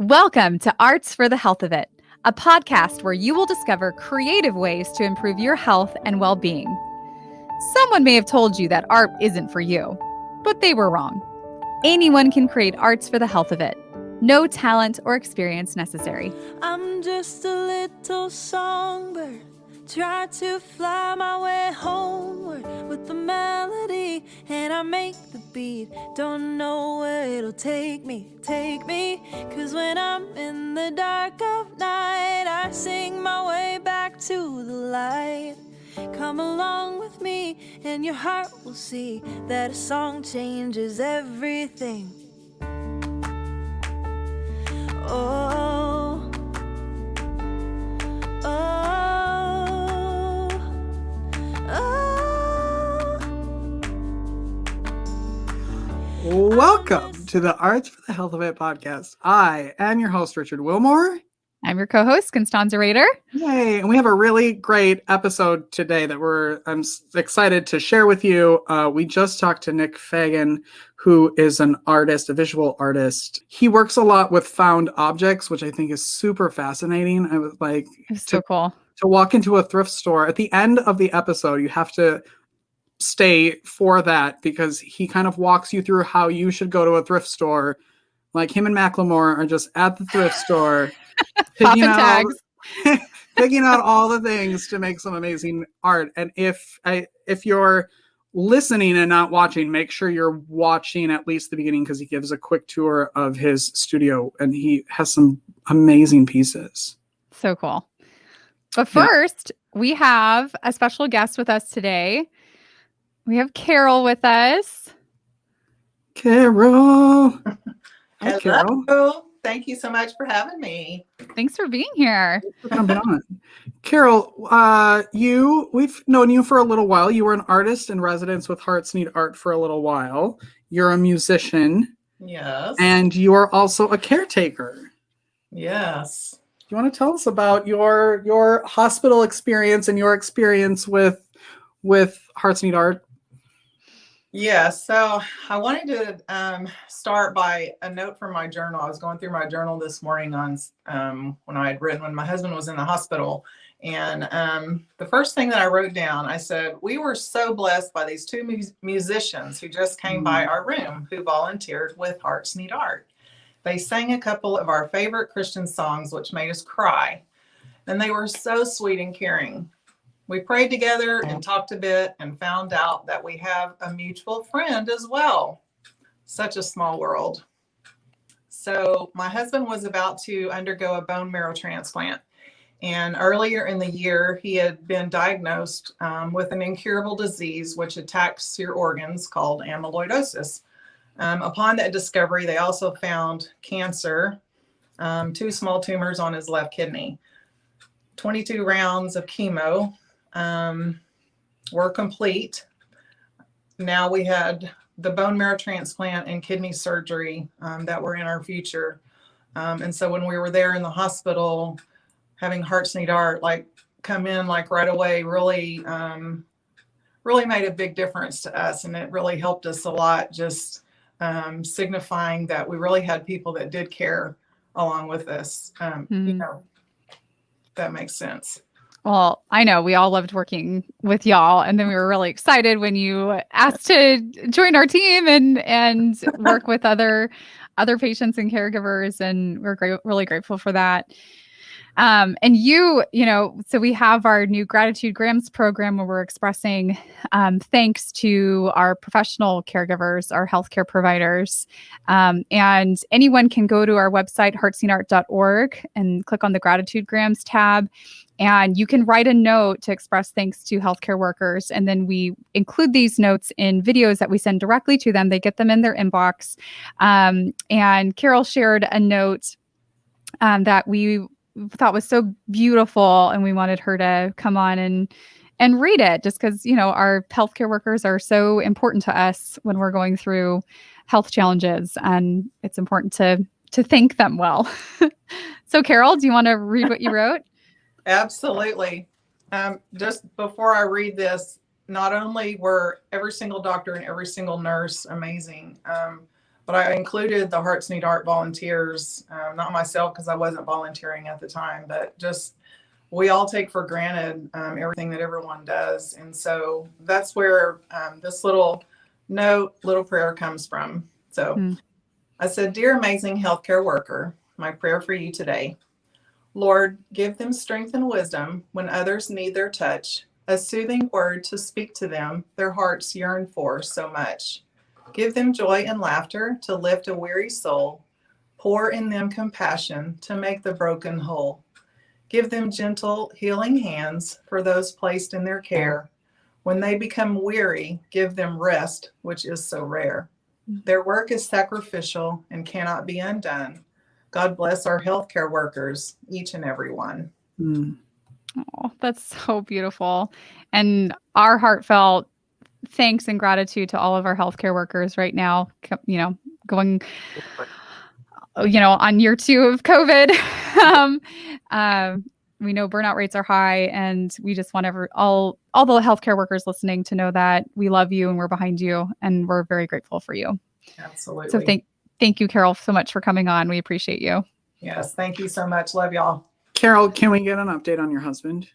Welcome to Arts for the Health of It, a podcast where you will discover creative ways to improve your health and well-being. Someone may have told you that art isn't for you, but they were wrong. Anyone can create arts for the health of it. No talent or experience necessary. I'm just a little songbird, try to fly my way homeward with the melody, and I make the beat. Don't know where it'll take me, cause when I'm in the dark of night, I sing my way back to the light. Come along with me, and your heart will see that a song changes everything. Oh, oh, oh. Welcome to the Arts for the Health of It podcast. I am your host, Richard Wilmore. I'm your co-host, Constanza Rader. Yay! And we have a really great episode today that I'm excited to share with you. We just talked to Nick Fagan, who is an artist, a visual artist. He works a lot with found objects, which I think is super fascinating. I was like, It's so cool. To walk into a thrift store. At the end of the episode, you have to stay for that because he kind of walks you through how you should go to a thrift store. Like him and Macklemore are just at the thrift store. Popping tags. Picking out all the things to make some amazing art. And if you're listening and not watching, make sure you're watching at least the beginning because he gives a quick tour of his studio and he has some amazing pieces. So cool. But first, we have a special guest with us today. We have Carol with us. Carol. Hi, Hello. Carol. Thank you so much for having me. Thanks for being here. For coming on. Carol, we've known you for a little while. You were an artist in residence with Hearts Need Art for a little while. You're a musician. Yes. And you are also a caretaker. Yes. Do you want to tell us about your hospital experience and your experience with Hearts Need Art? Yeah, so I wanted to start by a note from my journal. I was going through my journal this morning on when I had written when my husband was in the hospital. And the first thing that I wrote down, I said, we were so blessed by these two musicians who just came by our room who volunteered with Hearts Need Art. They sang a couple of our favorite Christian songs, which made us cry. And they were so sweet and caring. We prayed together and talked a bit and found out that we have a mutual friend as well. Such a small world. So my husband was about to undergo a bone marrow transplant. And earlier in the year, he had been diagnosed with an incurable disease which attacks your organs called amyloidosis. Upon that discovery, they also found cancer, 2 small tumors on his left kidney. 22 rounds of chemo were complete. Now we had the bone marrow transplant and kidney surgery that were in our future. And so when we were there in the hospital, having Hearts Need Art come in right away really made a big difference to us. And it really helped us a lot, just signifying that we really had people that did care along with us. You know, if that makes sense. Well, I know we all loved working with y'all, and then we were really excited when you asked to join our team and work with other patients and caregivers, and we're really grateful for that. And so we have our new Gratitude Grams program where we're expressing thanks to our professional caregivers, our healthcare providers. And anyone can go to our website, heartsneedart.org, and click on the Gratitude Grams tab. And you can write a note to express thanks to healthcare workers. And then we include these notes in videos that we send directly to them. They get them in their inbox. And Carol shared a note that we thought was so beautiful, and we wanted her to come on and read it, just because our healthcare workers are so important to us when we're going through health challenges, and it's important to thank them well. So Carol, do you want to read what you wrote? Absolutely. Just before I read this, not only were every single doctor and every single nurse amazing, but I included the Hearts Need Art volunteers, not myself because I wasn't volunteering at the time, but just we all take for granted everything that everyone does. And so that's where this little prayer comes from. So I said, "Dear amazing healthcare worker, my prayer for you today. Lord, give them strength and wisdom when others need their touch, a soothing word to speak to them their hearts yearn for so much. Give them joy and laughter to lift a weary soul. Pour in them compassion to make the broken whole. Give them gentle, healing hands for those placed in their care. When they become weary, give them rest, which is so rare. Their work is sacrificial and cannot be undone. God bless our healthcare workers, each and every one." Oh, that's so beautiful. And our heartfelt thanks and gratitude to all of our healthcare workers right now, going, on year 2 of COVID. We know burnout rates are high, and we just want all the healthcare workers listening to know that we love you and we're behind you, and we're very grateful for you. Absolutely. So thank you, Carol, so much for coming on. We appreciate you. Yes, thank you so much. Love y'all. Carol, can we get an update on your husband?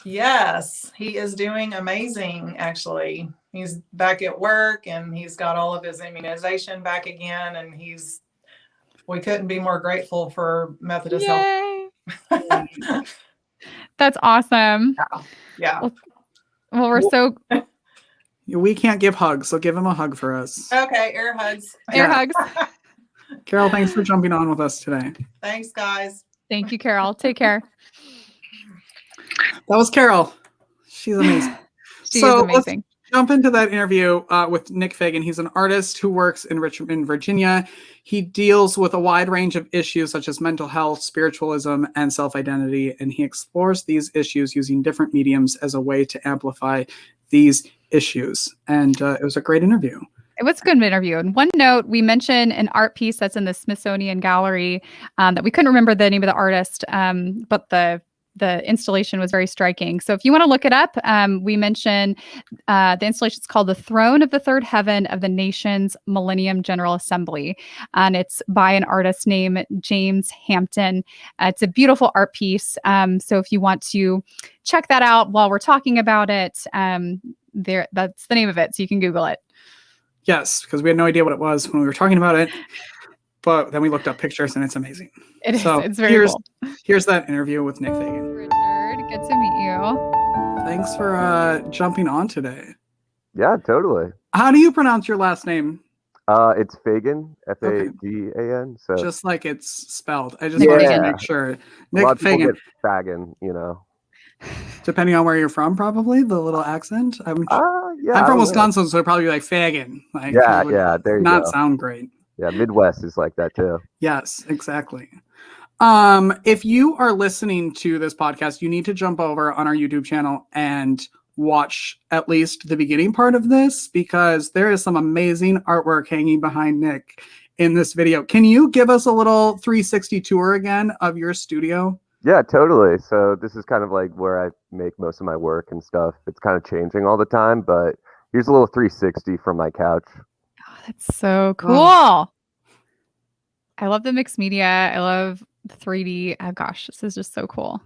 Yes, he is doing amazing, actually. He's back at work and he's got all of his immunization back again, and we couldn't be more grateful for Methodist Yay. Health. That's awesome. Yeah. Well, we're so... We can't give hugs, so give him a hug for us. Okay, air hugs. Air hugs. Carol, thanks for jumping on with us today. Thanks, guys. Thank you, Carol. Take care. That was Carol. She's amazing. She is amazing. Let's jump into that interview with Nick Fagan. He's an artist who works in Richmond, Virginia. He deals with a wide range of issues such as mental health, spiritualism, and self-identity, and he explores these issues using different mediums as a way to amplify these issues. And it was a great interview. It was a good interview. And one note, we mentioned an art piece that's in the Smithsonian Gallery that we couldn't remember the name of the artist, but the installation was very striking. So if you want to look it up, we mentioned the installation is called "The Throne of the Third Heaven of the Nation's Millennium General Assembly." And it's by an artist named James Hampton. It's a beautiful art piece. So if you want to check that out while we're talking about it, that's the name of it. So you can Google it. Yes, because we had no idea what it was when we were talking about it. But then we looked up pictures and it's amazing. It's very cool. Here's that interview with Nick Fagan. Richard, good to meet you. Thanks for jumping on today. Yeah, totally. How do you pronounce your last name? It's Fagan, Fagan. So just like it's spelled. I just wanted to make sure. Nick Fagan. Fagan, Depending on where you're from, probably the little accent. I'm from Wisconsin, so it'd probably be like Fagan. Like, there you not go. Sound great. Yeah, Midwest is like that too. Yes, exactly. If you are listening to this podcast, you need to jump over on our YouTube channel and watch at least the beginning part of this, because there is some amazing artwork hanging behind Nick in this video. Can you give us a little 360 tour again of your studio? Yeah, totally. So this is kind of like where I make most of my work and stuff. It's kind of changing all the time, but here's a little 360 from my couch. Oh, that's so cool. Oh. I love the mixed media. I love the 3D. Oh gosh, this is just so cool.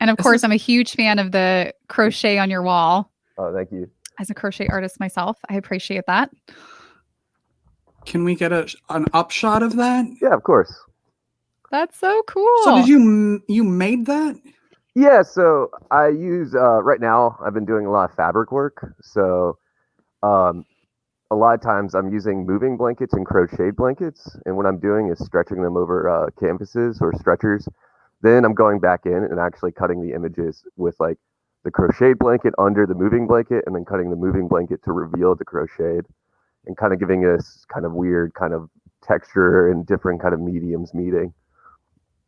And of course, I'm a huge fan of the crochet on your wall. Oh, thank you. As a crochet artist myself, I appreciate that. Can we get an upshot of that? Yeah, of course. That's so cool. So did you made that? Yeah, so I use right now I've been doing a lot of fabric work. So a lot of times I'm using moving blankets and crocheted blankets, and what I'm doing is stretching them over canvases or stretchers. Then I'm going back in and actually cutting the images with like the crocheted blanket under the moving blanket, and then cutting the moving blanket to reveal the crocheted, and kind of giving this kind of weird kind of texture and different kind of mediums meeting.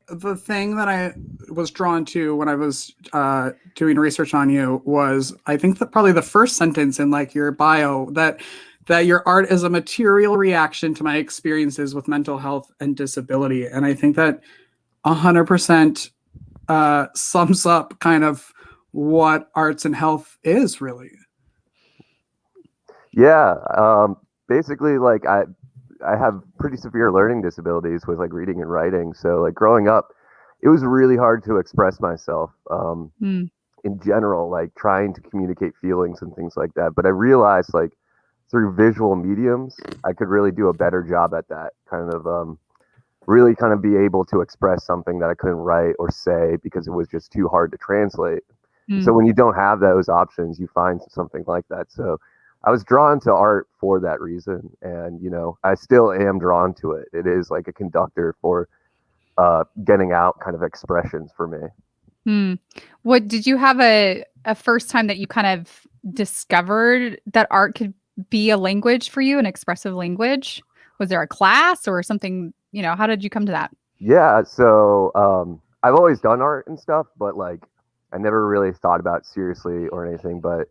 The thing that I was drawn to when I was doing research on you was, I think that probably the first sentence in like your bio, that your art is a material reaction to my experiences with mental health and disability. And I think that 100% sums up kind of what arts and health is really. Yeah. basically like I have pretty severe learning disabilities with like reading and writing. So like growing up, it was really hard to express myself Mm. in general, like trying to communicate feelings and things like that. But I realized like through visual mediums, I could really do a better job at that kind of really kind of be able to express something that I couldn't write or say because it was just too hard to translate. So when you don't have those options, you find something like that. So I was drawn to art for that reason. And, you know, I still am drawn to it. It is like a conductor for getting out kind of expressions for me. What did you have a first time that you kind of discovered that art could be a language for you, an expressive language? Was there a class or something, you know, how did you come to that? Yeah. So I've always done art and stuff, but like I never really thought about it seriously or anything. But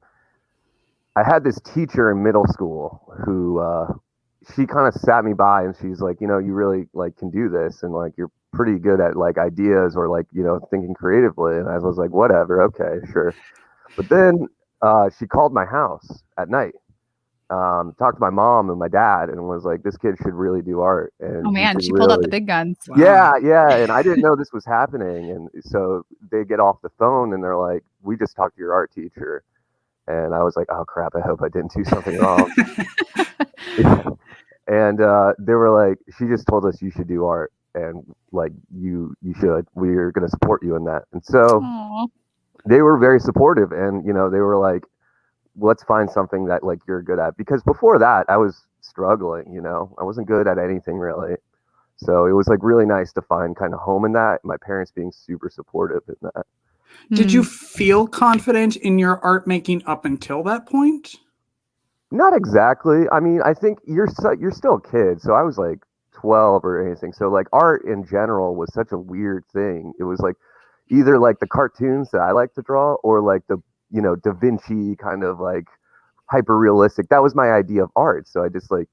I had this teacher in middle school who she kind of sat me by and she's like, you know, you really like can do this and like you're pretty good at like ideas or like, you know, thinking creatively. And I was like, whatever, okay, sure. But then she called my house at night, talked to my mom and my dad, and was like, this kid should really do art. And Oh he man, could she pulled out the really, big guns. Wow. yeah. And I didn't know this was happening. And so they get off the phone and they're like, we just talked to your art teacher. And I was like, oh crap, I hope I didn't do something wrong. And they were like, she just told us you should do art and like you should. We're gonna support you in that. And so Aw. they were very supportive and you know, they were like, let's find something that like you're good at. Because before that I was struggling, you know. I wasn't good at anything really. So it was like really nice to find kind of home in that. My parents being super supportive in that. Did you feel confident in your art making up until that point? Not exactly. I mean, I think you're still a kid, so I was like 12 or anything. So like art in general was such a weird thing. It was like either like the cartoons that I like to draw or like the, you know, Da Vinci kind of like hyper realistic. That was my idea of art. So I just like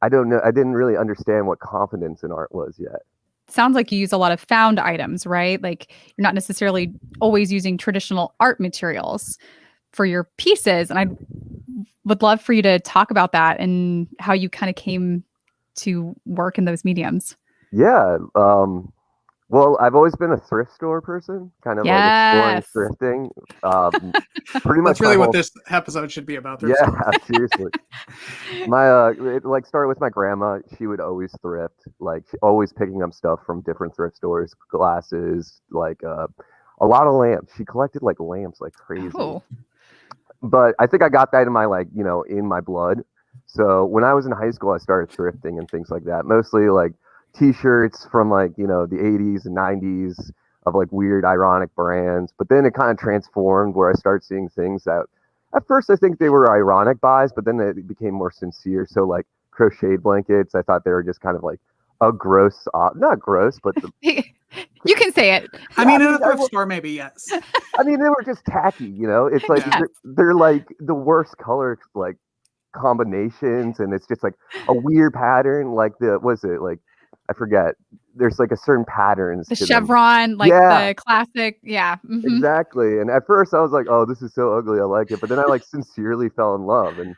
I don't know, I didn't really understand what confidence in art was yet. Sounds like you use a lot of found items, right? Like you're not necessarily always using traditional art materials for your pieces. And I would love for you to talk about that and how you kind of came to work in those mediums. Yeah. Well, I've always been a thrift store person, kind of like exploring thrifting. Pretty much That's really my what whole, this episode should be about. yeah, seriously. My it like started with my grandma. She would always thrift, like always picking up stuff from different thrift stores, glasses, like a lot of lamps. She collected like lamps like crazy. Oh, But I think I got that in my like, you know, in my blood. So when I was in high school, I started thrifting and things like that. Mostly like t-shirts from like, you know, the 80s and 90s of like weird ironic brands. But then it kind of transformed where I started seeing things that at first I think they were ironic buys, but then they became more sincere. So like crocheted blankets, I thought they were just kind of like a gross, not gross, but you can say it. I mean, in a thrift store, maybe, yes. I mean, they were just tacky, you know. It's like Yeah. they're like the worst color like combinations, and it's just like a weird pattern. Like like I forget. There's like a certain patterns. The to them. chevron, like Yeah. the classic. Yeah. Mhm. Exactly. And at first I was like, oh, this is so ugly. I like it. But then I like sincerely fell in love. And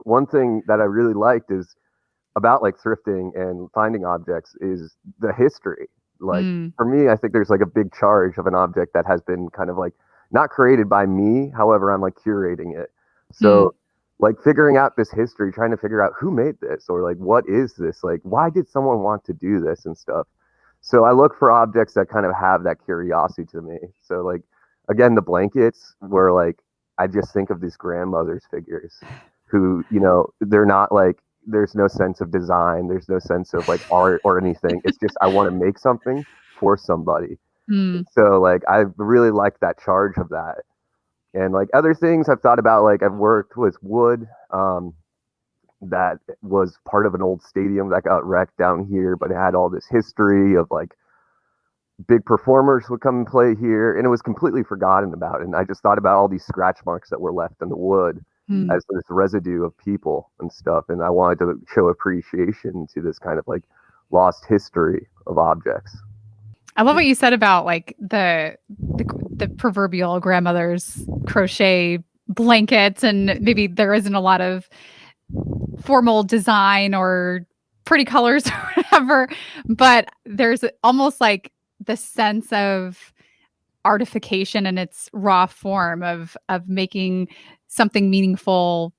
one thing that I really liked is about like thrifting and finding objects is the history. Like for me, I think there's like a big charge of an object that has been kind of like not created by me. However, I'm like curating it. So like figuring out this history, trying to figure out who made this or like what is this? Like why did someone want to do this and stuff? So I look for objects that kind of have that curiosity to me. So like again, the blankets were like I just think of these grandmother's figures who, you know, they're not like there's no sense of design, there's no sense of like art or anything. It's just I want to make something for somebody. So like I really like that charge of that. And like other things I've thought about, like I've worked with wood that was part of an old stadium that got wrecked down here, but it had all this history of like big performers would come and play here, and it was completely forgotten about. And I just thought about all these scratch marks that were left in the wood as this residue of people and stuff. And I wanted to show appreciation to this kind of like lost history of objects. I love what you said about like the proverbial grandmother's crochet blankets, and maybe there isn't a lot of formal design or pretty colors or whatever, but there's almost like the sense of artification in its raw form of making something meaningful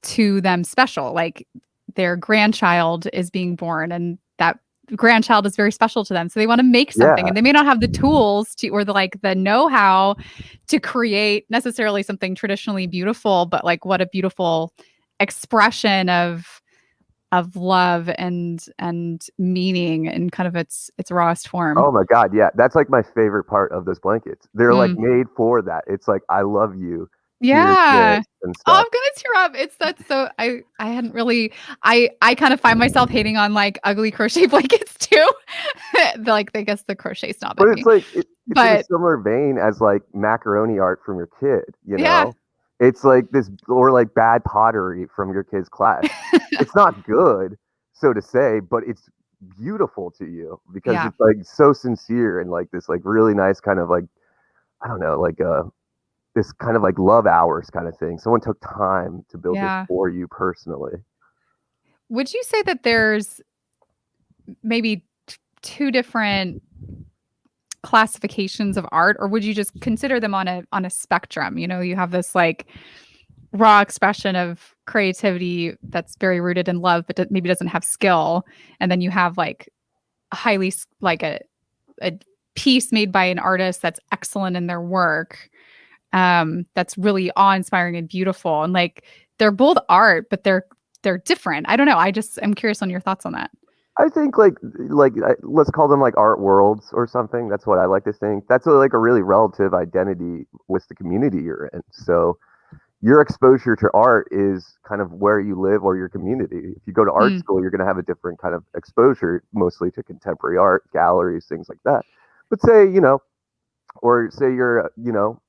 to them special. Like their grandchild is being born and that grandchild is very special to them. So they want to make something, Yeah. and they may not have the tools to, or the know-how to create necessarily something traditionally beautiful, but like what a beautiful expression of love and meaning in kind of its rawest form. Oh my God. Yeah. That's like my favorite part of those blankets. They're like made for that. It's like, I love you. Here's Yeah. this and Oh, I'm stuff. gonna tear up. That's so I hadn't really I kind of find myself hating on like ugly crochet blankets too. Like I guess the crochet snob But in it's me. like, it's in a But similar vein as like macaroni art from your kid, yeah. It's like this, or like bad pottery from your kid's class. It's not good, so to say, but it's beautiful to you because Yeah. it's like so sincere and like this like really nice kind of like, I don't know, like this kind of like love hours kind of thing. Someone took time to build this Yeah. for you personally. Would you say that there's maybe two different classifications of art, or would you just consider them on a spectrum? You have this like raw expression of creativity that's very rooted in love, but maybe doesn't have skill, and then you have like like a piece made by an artist that's excellent in their work, that's really awe-inspiring and beautiful, and like they're both art, but they're different. I don't know. I'm curious on your thoughts on that. I think let's call them like art worlds or something. That's what I like to think. That's like a really relative identity with the community you're in. So your exposure to art is kind of where you live or your community. If you go to art school, you're going to have a different kind of exposure, mostly to contemporary art, galleries, things like that. But say, or say you're, a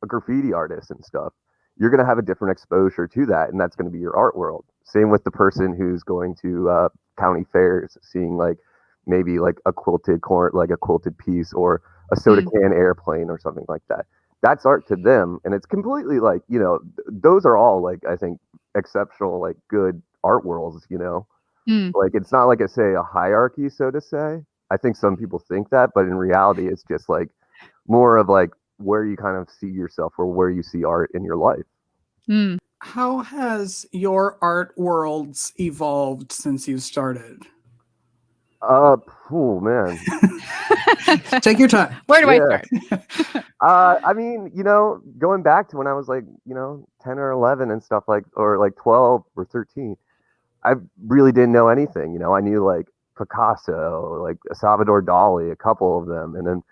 graffiti artist and stuff, you're going to have a different exposure to that. And that's going to be your art world. Same with the person who's going to county fairs, seeing like maybe like a quilted piece or a soda can airplane or something like that. That's art to them. And it's completely like, those are all like, I think, exceptional, like good art worlds, like it's not like a hierarchy, so to say. I think some people think that, but in reality, it's just like more of like where you kind of see yourself or where you see art in your life. How has your art worlds evolved since you started? Oh man. Take your time. Where do I start? I mean, going back to when I was like, 10 or 11 and stuff or like 12 or 13, I really didn't know anything. I knew like Picasso, like Salvador Dali, a couple of them. And then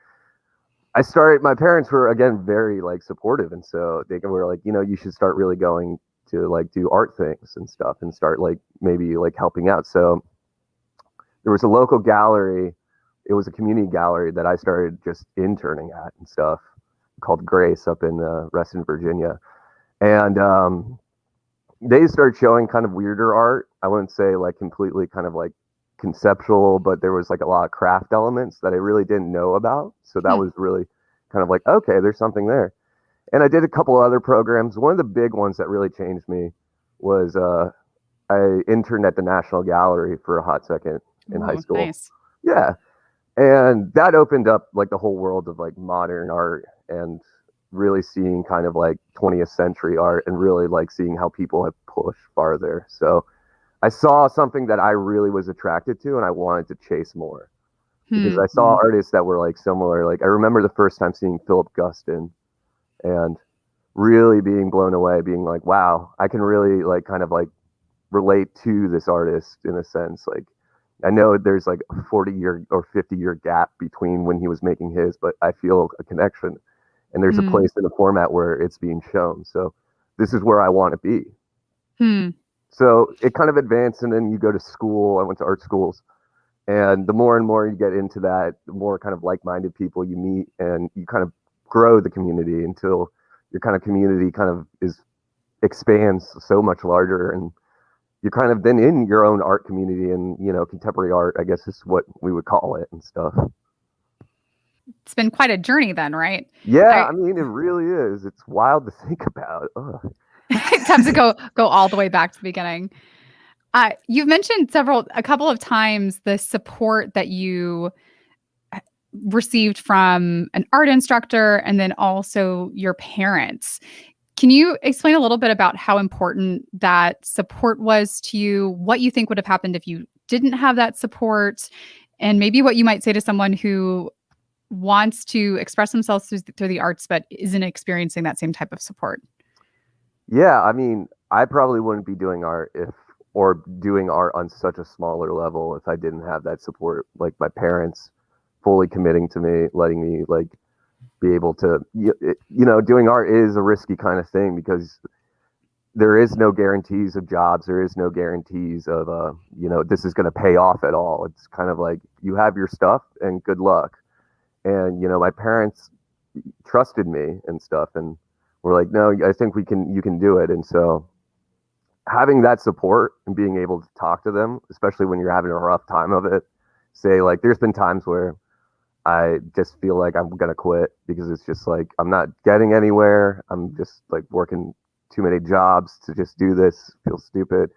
my parents were again very like supportive, and so they were like, you should start really going to like do art things and stuff and start like maybe like helping out. So there was a local gallery, it was a community gallery that I started just interning at and stuff, called Grace up in Reston, Virginia. And they started showing kind of weirder art. I wouldn't say like completely kind of like conceptual, but there was like a lot of craft elements that I really didn't know about. So that was really kind of like, okay, there's something there. And I did a couple other programs. One of the big ones that really changed me was I interned at the National Gallery for a hot second in high school. Nice. Yeah. And that opened up like the whole world of like modern art and really seeing kind of like 20th century art and really like seeing how people have pushed farther. So I saw something that I really was attracted to and I wanted to chase more because I saw artists that were like similar. Like I remember the first time seeing Philip Guston and really being blown away, being like, wow, I can really like kind of like relate to this artist in a sense. Like I know there's like a 40-year or 50-year gap between when he was making his, but I feel a connection and there's a place in the format where it's being shown. So this is where I want to be. So it kind of advanced, and then you go to school. I went to art schools, and the more and more you get into that, the more kind of like-minded people you meet, and you kind of grow the community until your kind of community kind of expands so much larger, and you're kind of then in your own art community, and contemporary art, I guess is what we would call it and stuff. It's been quite a journey then, right? Yeah, I mean, it really is. It's wild to think about. It has to go all the way back to the beginning. You've mentioned a couple of times the support that you received from an art instructor and then also your parents. Can you explain a little bit about how important that support was to you, what you think would have happened if you didn't have that support, and maybe what you might say to someone who wants to express themselves through the arts but isn't experiencing that same type of support? Yeah, I mean, I probably wouldn't be doing art doing art on such a smaller level if I didn't have that support, like my parents fully committing to me, letting me like be able to, doing art is a risky kind of thing because there is no guarantees of jobs. There is no guarantees of, this is going to pay off at all. It's kind of like you have your stuff and good luck. And, my parents trusted me and stuff. And were like, no, I think you can do it. And so having that support and being able to talk to them, especially when you're having a rough time of it, say like, there's been times where I just feel like I'm going to quit because it's just like, I'm not getting anywhere. I'm just like working too many jobs to just do this. Feel stupid.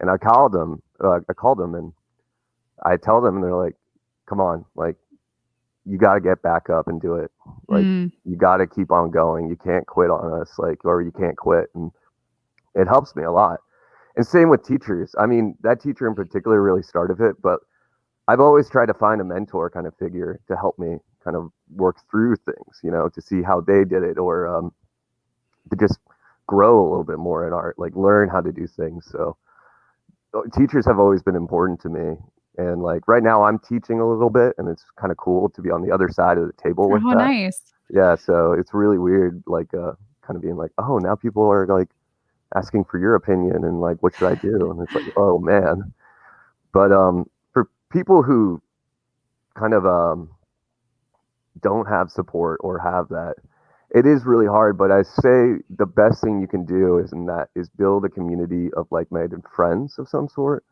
And I called them and I tell them and they're like, come on, like you got to get back up and do it. Like you got to keep on going. You can't quit on us, like, or you can't quit. And it helps me a lot. And same with teachers. I mean, that teacher in particular really started it, but I've always tried to find a mentor kind of figure to help me kind of work through things, to see how they did it or to just grow a little bit more in art, like learn how to do things. So teachers have always been important to me. And like right now I'm teaching a little bit and it's kind of cool to be on the other side of the table with that. Nice. Yeah. So it's really weird, like kind of being like, oh, now people are like asking for your opinion and like, what should I do? And it's like, oh man. But for people who kind of don't have support or have that, it is really hard. But I say the best thing you can do is build a community of like-minded friends of some sort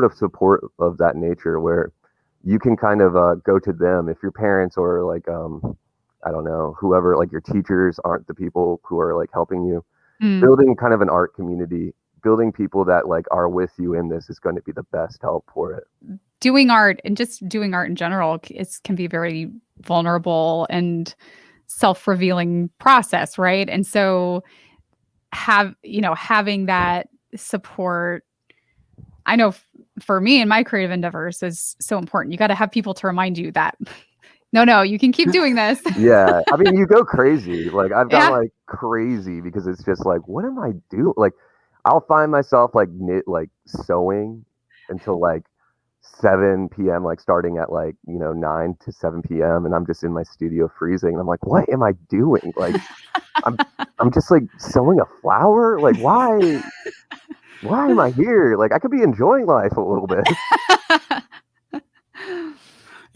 of support of that nature where you can kind of go to them if your parents or like I don't know, whoever, like your teachers aren't the people who are like helping you. Building kind of an art community, building people that like are with you in this is going to be the best help for it. Doing art and just doing art in general can be very vulnerable and self-revealing process, right? And so having that support, I know for me and my creative endeavors is so important. You got to have people to remind you that no, you can keep doing this. Yeah. I mean, you go crazy. Like I've gone like crazy because it's just like, what am I doing? Like I'll find myself like sewing until like 7 p.m., like starting at like, 9 to 7 p.m. And I'm just in my studio freezing. And I'm like, what am I doing? Like I'm just like sewing a flower. Like why am I here? Like I could be enjoying life a little bit.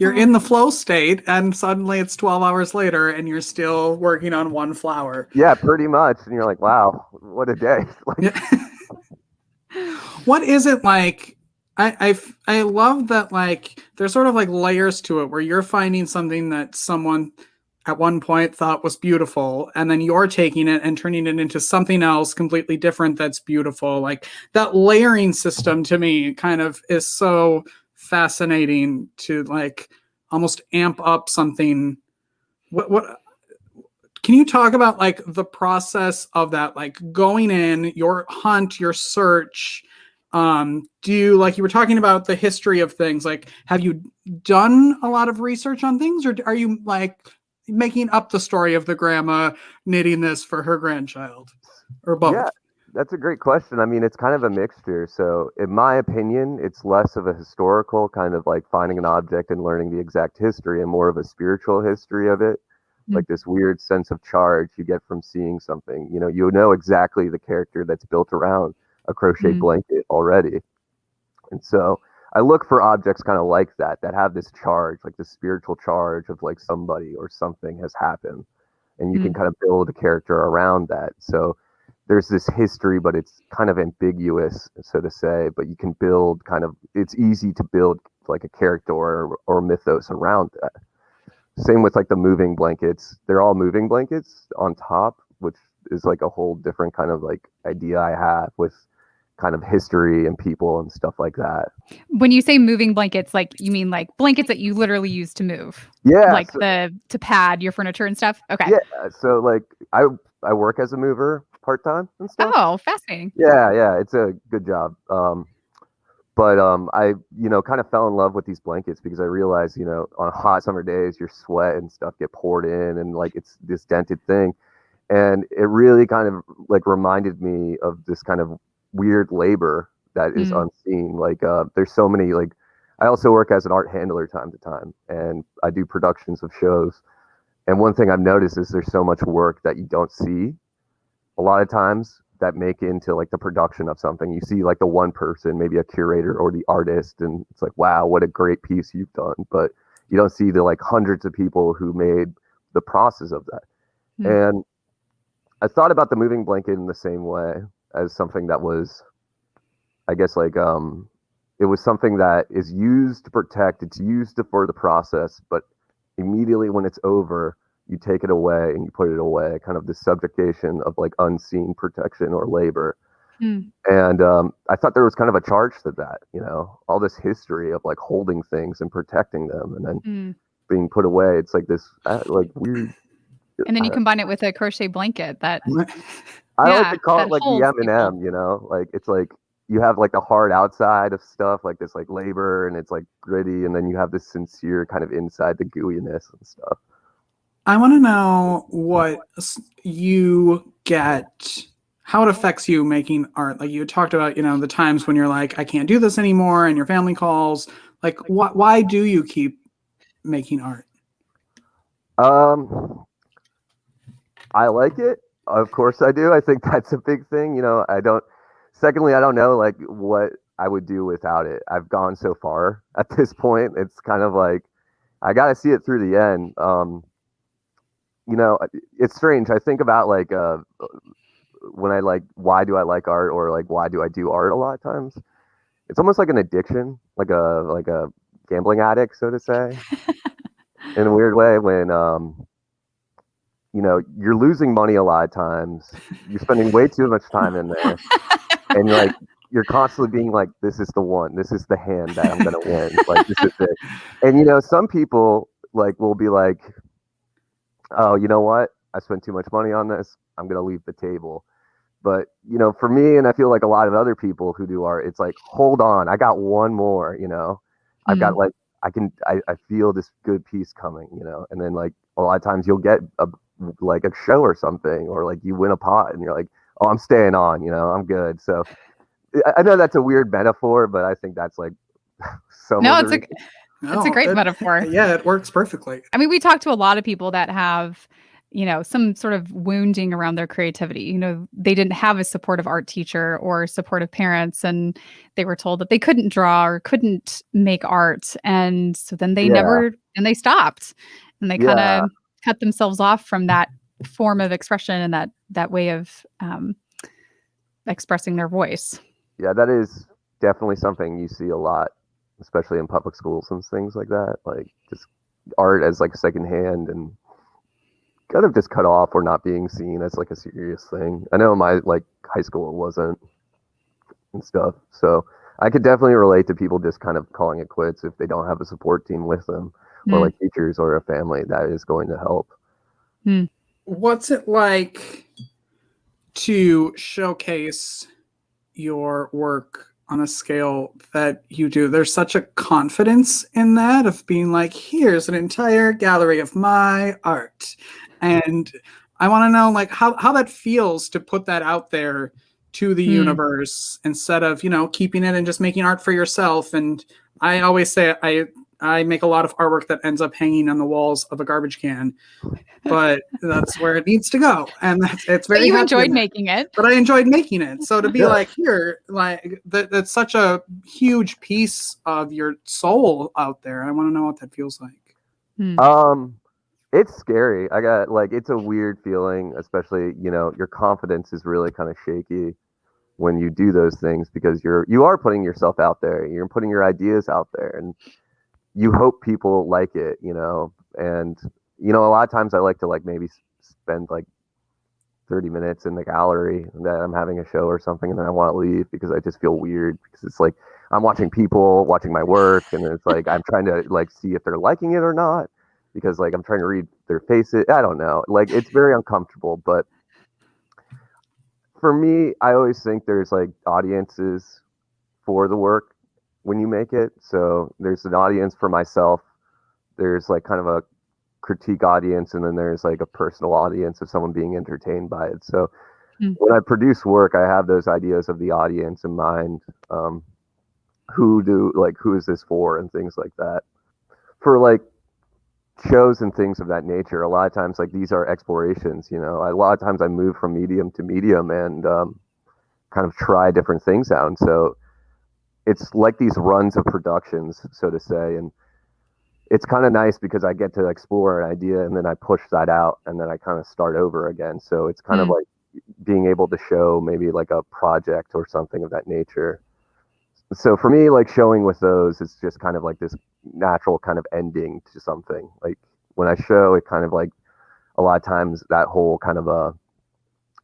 You're in the flow state and suddenly it's 12 hours later and you're still working on one flower. Yeah, pretty much. And you're like, wow, what a day. Like, what is it like? I love that like there's sort of like layers to it where you're finding something that someone at one point thought was beautiful and then you're taking it and turning it into something else completely different that's beautiful. Like that layering system to me kind of is so fascinating to like almost amp up something. What can you talk about like the process of that, like going in your hunt, your search? Do you, like you were talking about the history of things, like have you done a lot of research on things or are you like making up the story of the grandma knitting this for her grandchild or both? Yeah. That's a great question. I mean, it's kind of a mixture. So in my opinion, it's less of a historical kind of like finding an object and learning the exact history and more of a spiritual history of it. Like this weird sense of charge you get from seeing something. You know exactly the character that's built around a crochet blanket already. And so I look for objects kind of like that have this charge, like the spiritual charge of like somebody or something has happened. And you can kind of build a character around that. So there's this history, but it's kind of ambiguous, so to say, but you can build it's easy to build like a character or mythos around that. Same with like the moving blankets. They're all moving blankets on top, which is like a whole different kind of like idea I have with kind of history and people and stuff like that. When you say moving blankets, like you mean like blankets that you literally use to move? Yeah. Like to pad your furniture and stuff? Okay. Yeah. So like I work as a mover part-time and stuff. Oh, fascinating. Yeah. It's a good job. But I, kind of fell in love with these blankets because I realized, on hot summer days, your sweat and stuff get poured in and like it's this dented thing. And it really kind of like reminded me of this kind of weird labor that is unseen. Like there's so many, like I also work as an art handler time to time and I do productions of shows. And one thing I've noticed is there's so much work that you don't see a lot of times that make into like the production of something. You see like the one person, maybe a curator or the artist, and it's like, wow, what a great piece you've done. But you don't see the like hundreds of people who made the process of that. And I thought about the moving blanket in the same way as something that was, I guess, like it was something that is used to protect, it's used for the process, but immediately when it's over, you take it away and you put it away, kind of the subjugation of like unseen protection or labor. And I thought there was kind of a charge to that, all this history of like holding things and protecting them and then being put away. It's like this like weird. And then you combine it with a crochet blanket that I like to call it like the M&M, like it's like you have like the hard outside of stuff, like this like labor and it's like gritty, and then you have this sincere kind of inside, the gooeyiness and stuff. I want to know what you get, how it affects you making art. Like you talked about, the times when you're like, I can't do this anymore, and your family calls. Like, why do you keep making art? I like it. Of course I do. I think that's a big thing. Secondly, I don't know like what I would do without it. I've gone so far at this point. It's kind of like, I got to see it through the end. It's strange. I think about like when I like, why do I like art, or like why do I do art a lot of times? It's almost like an addiction, like a gambling addict, so to say, in a weird way. When you're losing money a lot of times, you're spending way too much time in there, and you're constantly being like, this is the one, this is the hand that I'm gonna win, like this is it. And some people like will be like, oh, you know what? I spent too much money on this. I'm going to leave the table. But, for me, and I feel like a lot of other people who do art, it's like, hold on, I got one more, I've got like, I feel this good piece coming, and then like a lot of times you'll get a show or something, or like you win a pot and you're like, oh, I'm staying on, I'm good. So I know that's a weird metaphor, but I think that's like it's a great metaphor. Yeah, it works perfectly. I mean, we talk to a lot of people that have, some sort of wounding around their creativity. They didn't have a supportive art teacher or supportive parents, and they were told that they couldn't draw or couldn't make art. And so then they they stopped, and they kind of cut themselves off from that form of expression and that way of expressing their voice. Yeah, that is definitely something you see a lot, especially in public schools and things like that. Like just art as like secondhand and kind of just cut off or not being seen as like a serious thing. I know in my like high school it wasn't and stuff. So I could definitely relate to people just kind of calling it quits if they don't have a support team with them or like teachers or a family that is going to help. What's it like to showcase your work on a scale that you do? There's such a confidence in that of being like, here's an entire gallery of my art. And I want to know like how that feels to put that out there to the universe instead of, keeping it and just making art for yourself. And I always say I make a lot of artwork that ends up hanging on the walls of a garbage can, but that's where it needs to go. And it's very. But you enjoyed making it. But I enjoyed making it. So to be like here, like that's such a huge piece of your soul out there. I want to know what that feels like. It's scary. It's a weird feeling, especially your confidence is really kind of shaky when you do those things because you are putting yourself out there. You're putting your ideas out there, and you hope people like it, and a lot of times I like to like maybe spend like 30 minutes in the gallery that I'm having a show or something, and then I want to leave because I just feel weird because it's like I'm watching people watching my work, and it's like I'm trying to like see if they're liking it or not because like I'm trying to read their faces. I don't know. Like it's very uncomfortable, but for me, I always think there's like audiences for the work when you make it. So there's an audience for myself. There's like kind of a critique audience, and then there's like a personal audience of someone being entertained by it. So when I produce work, I have those ideas of the audience in mind. Who is this for, and things like that. For like shows and things of that nature, a lot of times like these are explorations. A lot of times I move from medium to medium and kind of try different things out. And so it's like these runs of productions, so to say, and it's kind of nice because I get to explore an idea and then I push that out and then I kind of start over again. So it's kind of like being able to show maybe like a project or something of that nature. So for me, like showing with those, it's just kind of like this natural kind of ending to something. Like when I show, it kind of like a lot of times that whole kind of a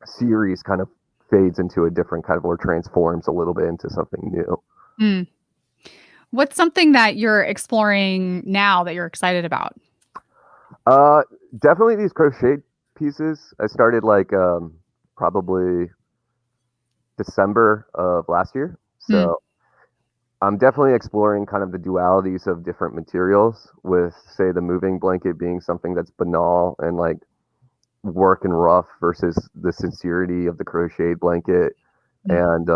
series kind of fades into a different kind of, or transforms a little bit into something new. What's something that you're exploring now that you're excited about? Definitely these crochet pieces. I started like probably December of last year. So I'm definitely exploring kind of the dualities of different materials, with say the moving blanket being something that's banal and like work and rough versus the sincerity of the crocheted blanket and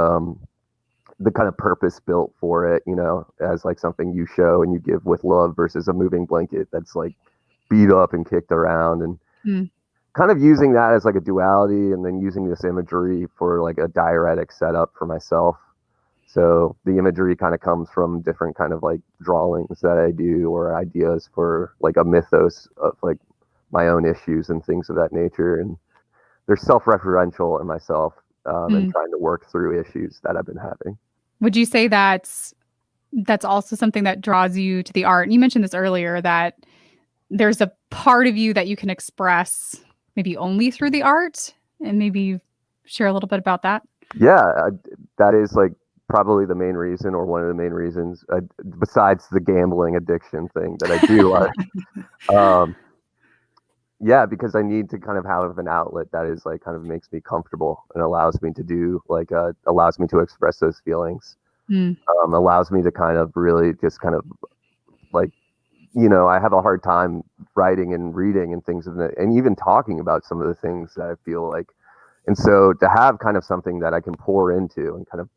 the kind of purpose built for it, as like something you show and you give with love versus a moving blanket that's like beat up and kicked around, and kind of using that as like a duality, and then using this imagery for like a diuretic setup for myself. So the imagery kind of comes from different kind of like drawings that I do, or ideas for like a mythos of like my own issues and things of that nature. And they're self-referential in myself, and trying to work through issues that I've been having. Would you say that's also something that draws you to the art? And you mentioned this earlier, that there's a part of you that you can express maybe only through the art, and maybe share a little bit about that. Yeah, that is like probably the main reason, or one of the main reasons, besides the gambling addiction thing that I do. Yeah, because I need to kind of have an outlet that is like kind of makes me comfortable and allows me to do like allows me to express those feelings. Allows me to kind of really just kind of like, I have a hard time writing and reading and things and even talking about some of the things that I feel like. And so to have kind of something that I can pour into and kind of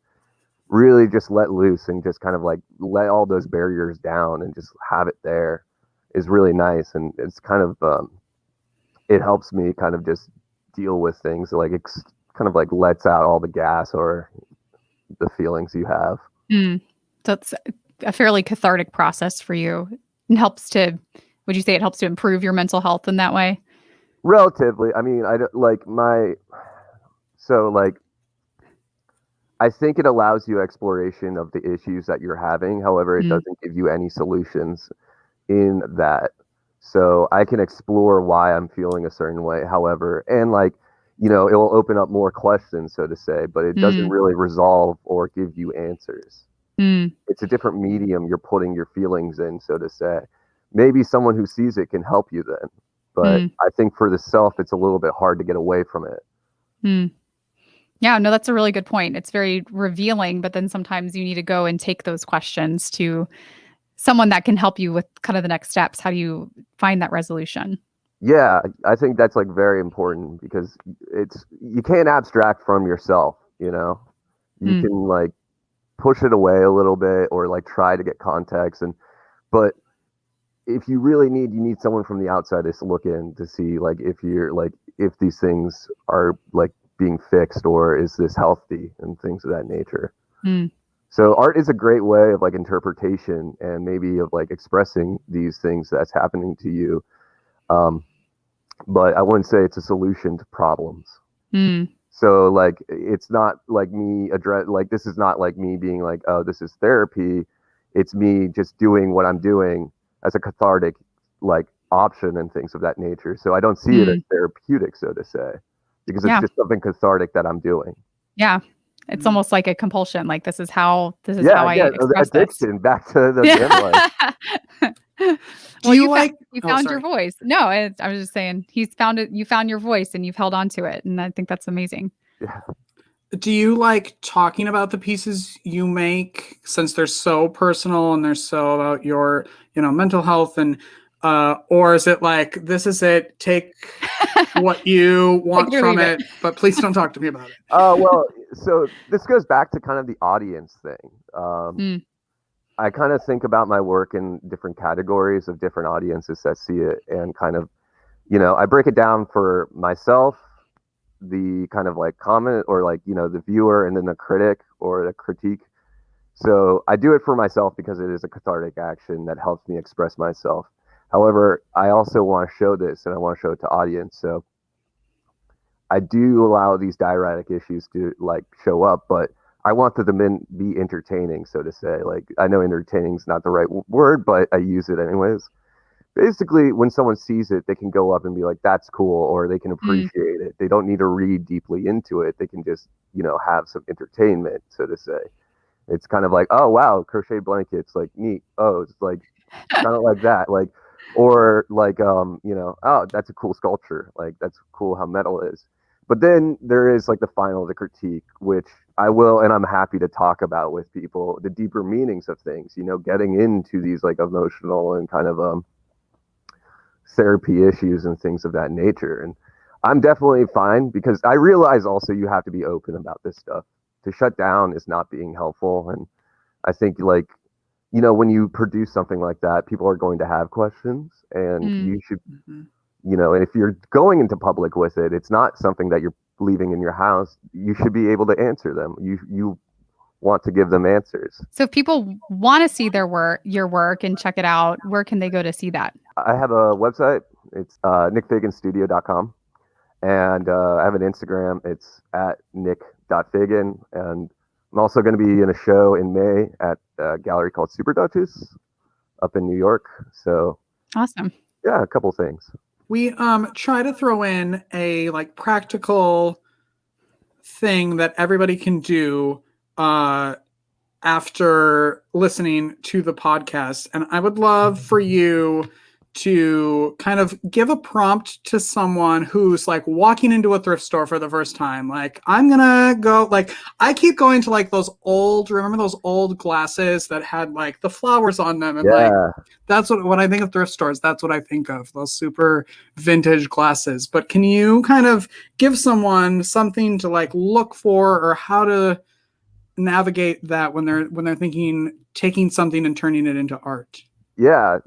really just let loose and just kind of like let all those barriers down and just have it there is really nice. And it's kind of it helps me kind of just deal with things, like it's kind of like lets out all the gas or the feelings you have. So it's a fairly cathartic process for you, and would you say it helps to improve your mental health in that way? Relatively. I mean, I think it allows you exploration of the issues that you're having. However, it doesn't give you any solutions in that. So I can explore why I'm feeling a certain way. However, and like, it will open up more questions, so to say, but it doesn't really resolve or give you answers. It's a different medium you're putting your feelings in, so to say. Maybe someone who sees it can help you then. But I think for the self, it's a little bit hard to get away from it. Yeah, no, that's a really good point. It's very revealing, but then sometimes you need to go and take those questions to someone that can help you with kind of the next steps. How do you find that resolution? Yeah, I think that's like very important, because you can't abstract from yourself, you can like push it away a little bit or like try to get context, but if you really you need someone from the outside to look in to see like if these things are like being fixed, or is this healthy, and things of that nature. So art is a great way of like interpretation and maybe of like expressing these things that's happening to you. But I wouldn't say it's a solution to problems. So like, it's not like this is not like me being like, oh, this is therapy. It's me just doing what I'm doing as a cathartic like option and things of that nature. So I don't see it as therapeutic, so to say. because it's just something cathartic that I'm doing. Yeah. It's almost like a compulsion. Like this is how I express addiction. this. Back to the gym life. Well, you found your voice. No, I was just saying he's found it. You found your voice and you've held on to it. And I think that's amazing. Yeah. Do you like talking about the pieces you make, since they're so personal and they're so about your, mental health, and or is it like, this is it, take what you want from it, but please don't talk to me about it? Well, so this goes back to kind of the audience thing. I kind of think about my work in different categories of different audiences that see it, and kind of, I break it down for myself, the kind of like comment, or like, the viewer, and then the critic or the critique. So I do it for myself because it is a cathartic action that helps me express myself. However, I also want to show this, and I want to show it to audience. So I do allow these diuretic issues to like show up, but I want them to be entertaining, so to say. Like, I know entertaining is not the right word, but I use it anyways. Basically, when someone sees it, they can go up and be like, that's cool, or they can appreciate it. They don't need to read deeply into it. They can just, have some entertainment, so to say. It's kind of like, oh, wow, crochet blankets, like, neat. Oh, it's like, kind of like that. Like, or like, oh, that's a cool sculpture. Like, that's cool how metal is. But then there is like the critique, which I will, and I'm happy to talk about with people, the deeper meanings of things, getting into these like emotional and kind of, therapy issues and things of that nature. And I'm definitely fine, because I realize also you have to be open about this stuff. To shut down is not being helpful. And I think, like, when you produce something like that, people are going to have questions, and you should, and if you're going into public with it, it's not something that you're leaving in your house. You should be able to answer them. You want to give them answers. So if people want to see your work and check it out, where can they go to see that? I have a website. It's nickfaganstudio.com. And I have an Instagram. It's at nick.fagan. And I'm also going to be in a show in May at a gallery called Super Duchess up in New York. So awesome. Yeah, a couple things. We try to throw in a like practical thing that everybody can do after listening to the podcast. And I would love for you to kind of give a prompt to someone who's like walking into a thrift store for the first time. Like, I'm gonna go, like, I keep going to like remember those old glasses that had like the flowers on them, and like, that's when I think of thrift stores, that's what I think of, those super vintage glasses. But can you kind of give someone something to like look for, or how to navigate that when they're thinking taking something and turning it into art? Yeah,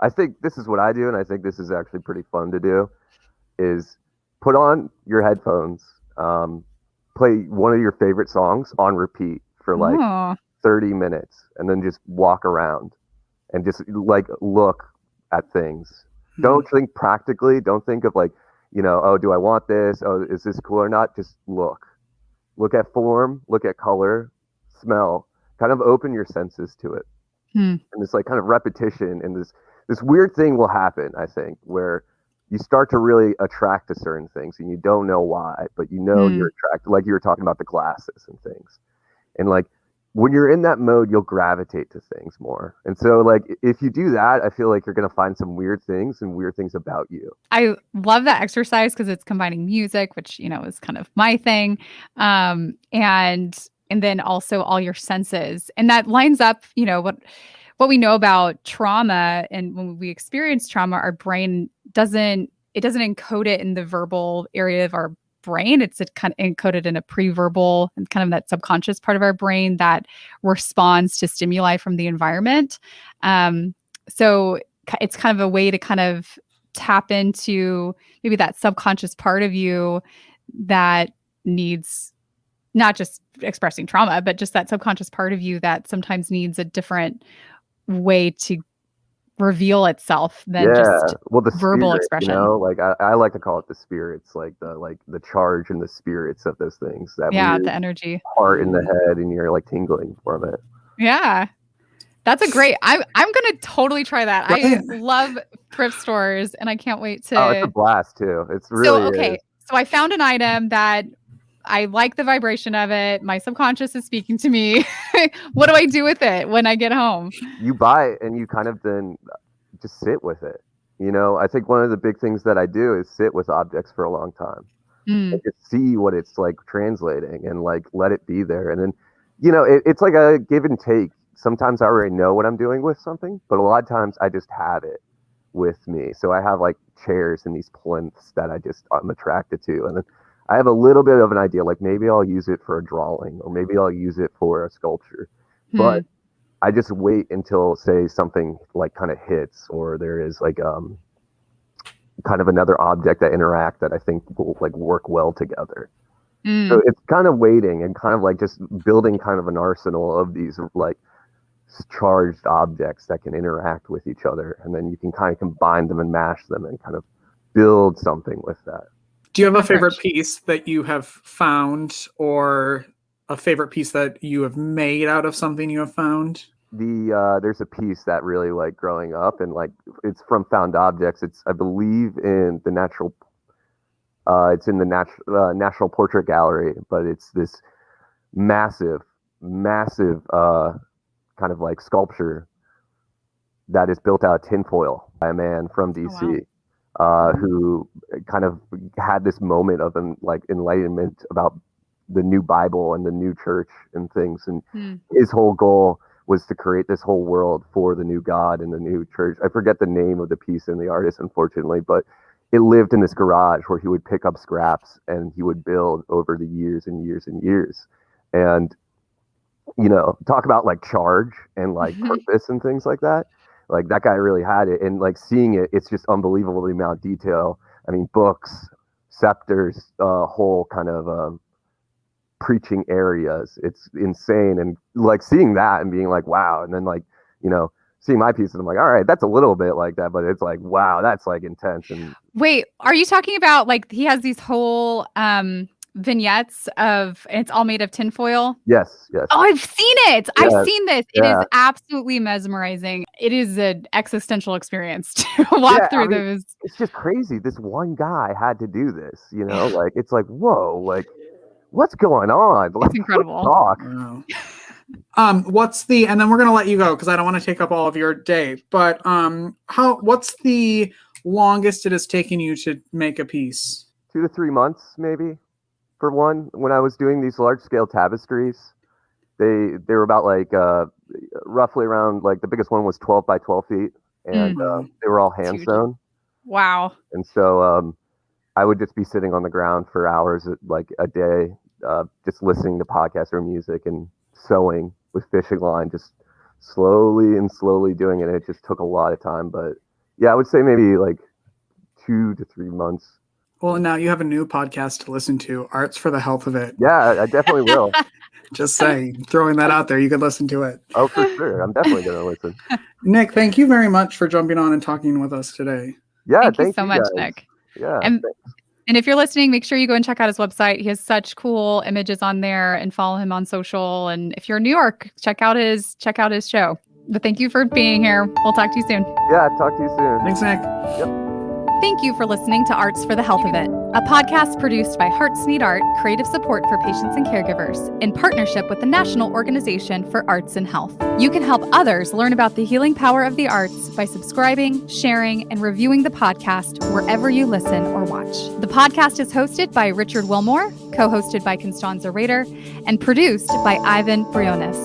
I think this is what I do, and I think this is actually pretty fun to do, is put on your headphones, play one of your favorite songs on repeat for like 30 minutes, and then just walk around and just like look at things. Don't think practically. Don't think of like, oh, do I want this? Oh, is this cool or not? Just look. Look at form, look at color, smell, kind of open your senses to it. And this like kind of repetition, and this weird thing will happen, I think, where you start to really attract to certain things, and you don't know why, but you're attracted, like you were talking about the glasses and things. And like, when you're in that mode, you'll gravitate to things more. And so like, if you do that, I feel like you're going to find some weird things and weird things about you. I love that exercise because it's combining music, which, is kind of my thing. And then also all your senses. And that lines up, what we know about trauma. And when we experience trauma, our brain doesn't encode it in the verbal area of our brain. It's kind of encoded in a pre-verbal and kind of that subconscious part of our brain that responds to stimuli from the environment. So it's kind of a way to kind of tap into maybe that subconscious part of you that needs not just expressing trauma, but just that subconscious part of you that sometimes needs a different way to reveal itself than just the verbal spirit, expression. Like I like to call it the spirits, like the charge and the spirits of those things. That the energy, heart in the head, and you're like tingling from it. Yeah, that's a great. I'm gonna totally try that. I love thrift stores, and I can't wait to. Oh, it's a blast too. It's really okay. is. So I found an item that I like the vibration of it. My subconscious is speaking to me. What do I do with it when I get home? You buy it and you kind of then just sit with it. You know, I think one of the big things that I do is sit with objects for a long time. And just see what it's like translating and like let it be there. And then, you know, it's like a give and take. Sometimes I already know what I'm doing with something, but a lot of times I just have it with me. So I have like chairs and these plinths that I'm attracted to. And then I have a little bit of an idea, like maybe I'll use it for a drawing or maybe I'll use it for a sculpture. But I just wait until, say, something like kind of hits or there is like kind of another object that interact that I think will like work well together. So it's kind of waiting and kind of like just building kind of an arsenal of these like charged objects that can interact with each other. And then you can kind of combine them and mash them and kind of build something with that. Do you have a favorite piece that you have found or a favorite piece that you have made out of something you have found? There's a piece that really like growing up and like it's from found objects. It's I believe in the natural. It's in the National Portrait Gallery, but it's this massive kind of like sculpture that is built out of tinfoil by a man from DC. Who kind of had this moment of like enlightenment about the new Bible and the new church and things. And his whole goal was to create this whole world for the new God and the new church. I forget the name of the piece and the artist, unfortunately, but it lived in this garage where he would pick up scraps and he would build over the years and years and years. And, you know, talk about like charge and like purpose and things like that. Like that guy really had it, and like seeing it, it's just unbelievable the amount of detail. I mean, books, scepters, whole kind of preaching areas. It's insane, and like seeing that and being like, wow. And then like, you know, seeing my pieces, I'm like, all right, that's a little bit like that, but it's like, wow, that's like intense. And wait, are you talking about like he has these whole vignettes of it's all made of tinfoil? Yes. Oh, I've seen it. Yes. I've seen this. It is absolutely mesmerizing. It is an existential experience to walk through those. It's just crazy. This one guy had to do this, you know, like it's like, whoa, like what's going on? It's incredible. Talk. Wow. And then we're gonna let you go because I don't want to take up all of your day. But what's the longest it has taken you to make a piece? 2 to 3 months, maybe. For one, when I was doing these large scale tapestries, they were about like roughly around like the biggest one was 12 by 12 feet, and they were all hand sewn. Wow. And so I would just be sitting on the ground for hours, like a day, just listening to podcasts or music and sewing with fishing line, just slowly doing it. And it just took a lot of time, but yeah, I would say maybe like 2 to 3 months. Well, and now you have a new podcast to listen to, Arts for the Health of It. Yeah, I definitely will. Just saying, throwing that out there, you could listen to it. Oh, for sure. I'm definitely going to listen. Nick, thank you very much for jumping on and talking with us today. Yeah, thank you so much, guys. Nick. Yeah. And if you're listening, make sure you go and check out his website. He has such cool images on there, and follow him on social. And if you're in New York, check out his show. But thank you for being here. We'll talk to you soon. Yeah, talk to you soon. Thanks, Nick. Yep. Thank you for listening to Arts for the Health of It, a podcast produced by Hearts Need Art, creative support for patients and caregivers, in partnership with the National Organization for Arts and Health. You can help others learn about the healing power of the arts by subscribing, sharing, and reviewing the podcast wherever you listen or watch. The podcast is hosted by Richard Wilmore, co-hosted by Constanza Rader, and produced by Ivan Briones.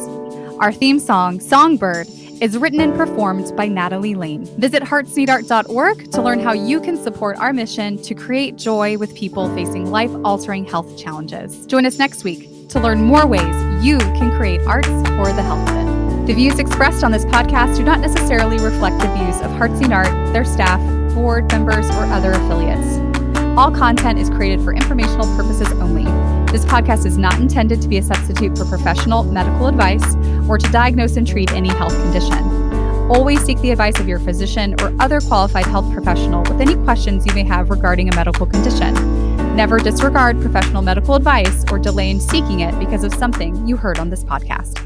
Our theme song, Songbird, is written and performed by Natalie Lane. Visit heartsneedart.org to learn how you can support our mission to create joy with people facing life-altering health challenges. Join us next week to learn more ways you can create arts for the health of it. The views expressed on this podcast do not necessarily reflect the views of Hearts Need Art, their staff, board members, or other affiliates. All content is created for informational purposes only. This podcast is not intended to be a substitute for professional medical advice or to diagnose and treat any health condition. Always seek the advice of your physician or other qualified health professional with any questions you may have regarding a medical condition. Never disregard professional medical advice or delay in seeking it because of something you heard on this podcast.